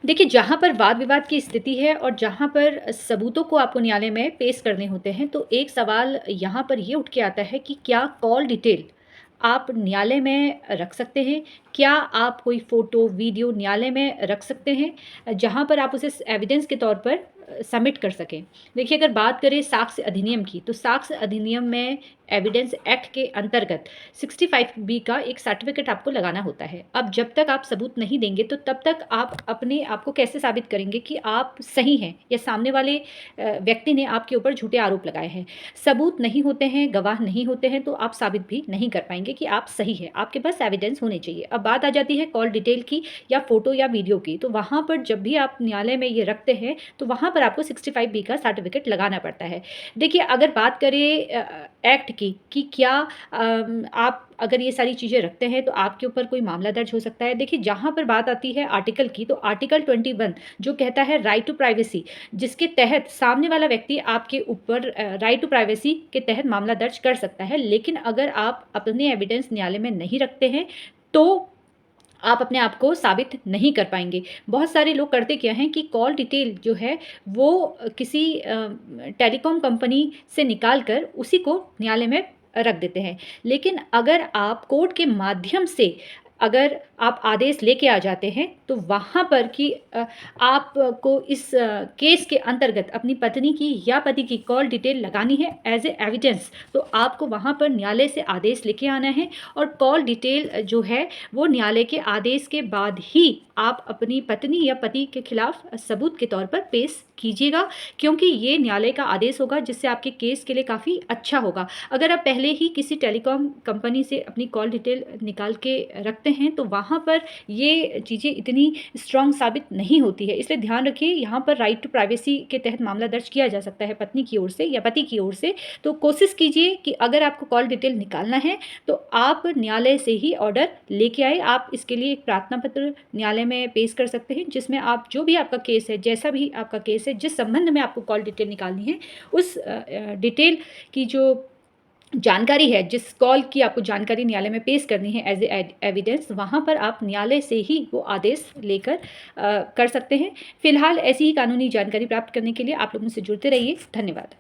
देखिए, जहाँ पर वाद-विवाद की स्थिति है और जहाँ पर सबूतों को आपको न्यायालय में पेश करने होते हैं, तो एक सवाल यहाँ पर ये उठ के आता है कि क्या कॉल डिटेल आप न्यायालय में रख सकते हैं? क्या आप कोई फ़ोटो, वीडियो न्यायालय में रख सकते हैं, जहाँ पर आप उसे एविडेंस के तौर पर सबमिट कर सकें? देखिए, अगर बात करें साक्ष्य अधिनियम की, तो साक्ष्य अधिनियम में एविडेंस एक्ट के अंतर्गत 65 बी का एक सर्टिफ़िकेट आपको लगाना होता है। अब जब तक आप सबूत नहीं देंगे, तो तब तक आप अपने आप को कैसे साबित करेंगे कि आप सही हैं या सामने वाले व्यक्ति ने आपके ऊपर झूठे आरोप लगाए हैं। सबूत नहीं होते हैं, गवाह नहीं होते हैं, तो आप साबित भी नहीं कर पाएँगे कि आप सही हैं। आपके पास एविडेंस होने चाहिए। अब बात आ जाती है कॉल डिटेल की या फ़ोटो या वीडियो की, तो वहाँ पर जब भी आप न्यायालय में ये रखते हैं, तो वहाँ पर आपको 65 बी का सर्टिफ़िकेट लगाना पड़ता है। देखिए, अगर बात करें एक्ट की कि क्या आप अगर ये सारी चीज़ें रखते हैं, तो आपके ऊपर कोई मामला दर्ज हो सकता है। देखिए, जहाँ पर बात आती है आर्टिकल की, तो आर्टिकल 21 जो कहता है राइट टू प्राइवेसी, जिसके तहत सामने वाला व्यक्ति आपके ऊपर राइट टू प्राइवेसी के तहत मामला दर्ज कर सकता है। लेकिन अगर आप अपने एविडेंस न्यायालय में नहीं रखते हैं, तो आप अपने आप को साबित नहीं कर पाएँगे। बहुत सारे लोग करते क्या हैं कि कॉल डिटेल जो है वो किसी टेलीकॉम कंपनी से निकाल कर उसी को न्यायालय में रख देते हैं। लेकिन अगर आप कोर्ट के माध्यम से अगर आप आदेश लेके आ जाते हैं, तो वहाँ पर कि आपको इस केस के अंतर्गत अपनी पत्नी की या पति की कॉल डिटेल लगानी है एज़ ए एविडेंस, तो आपको वहाँ पर न्यायालय से आदेश लेके आना है और कॉल डिटेल जो है वो न्यायालय के आदेश के बाद ही आप अपनी पत्नी या पति के खिलाफ सबूत के तौर पर पेश कीजिएगा, क्योंकि ये न्यायालय का आदेश होगा जिससे आपके केस के लिए काफ़ी अच्छा होगा। अगर आप पहले ही किसी टेलीकॉम कंपनी से अपनी कॉल डिटेल निकाल के रखते हैं, तो वहाँ पर ये चीज़ें इतनी स्ट्रॉन्ग साबित नहीं होती है। इसलिए ध्यान रखिए, यहाँ पर राइट टू प्राइवेसी के तहत मामला दर्ज किया जा सकता है पत्नी की ओर से या पति की ओर से। तो कोशिश कीजिए कि अगर आपको कॉल डिटेल निकालना है, तो आप न्यायालय से ही ऑर्डर लेके आएँ। आप इसके लिए एक प्रार्थना पत्र न्यायालय में पेश कर सकते हैं, जिसमें आप जो भी आपका केस है, जैसा भी आपका केस है, जिस संबंध में आपको कॉल डिटेल निकालनी है, उस डिटेल की जो जानकारी है, जिस कॉल की आपको जानकारी न्यायालय में पेश करनी है एज़ ए एविडेंस, वहाँ पर आप न्यायालय से ही वो आदेश लेकर कर सकते हैं। फिलहाल ऐसी ही कानूनी जानकारी प्राप्त करने के लिए आप लोग मुझसे जुड़ते रहिए। धन्यवाद।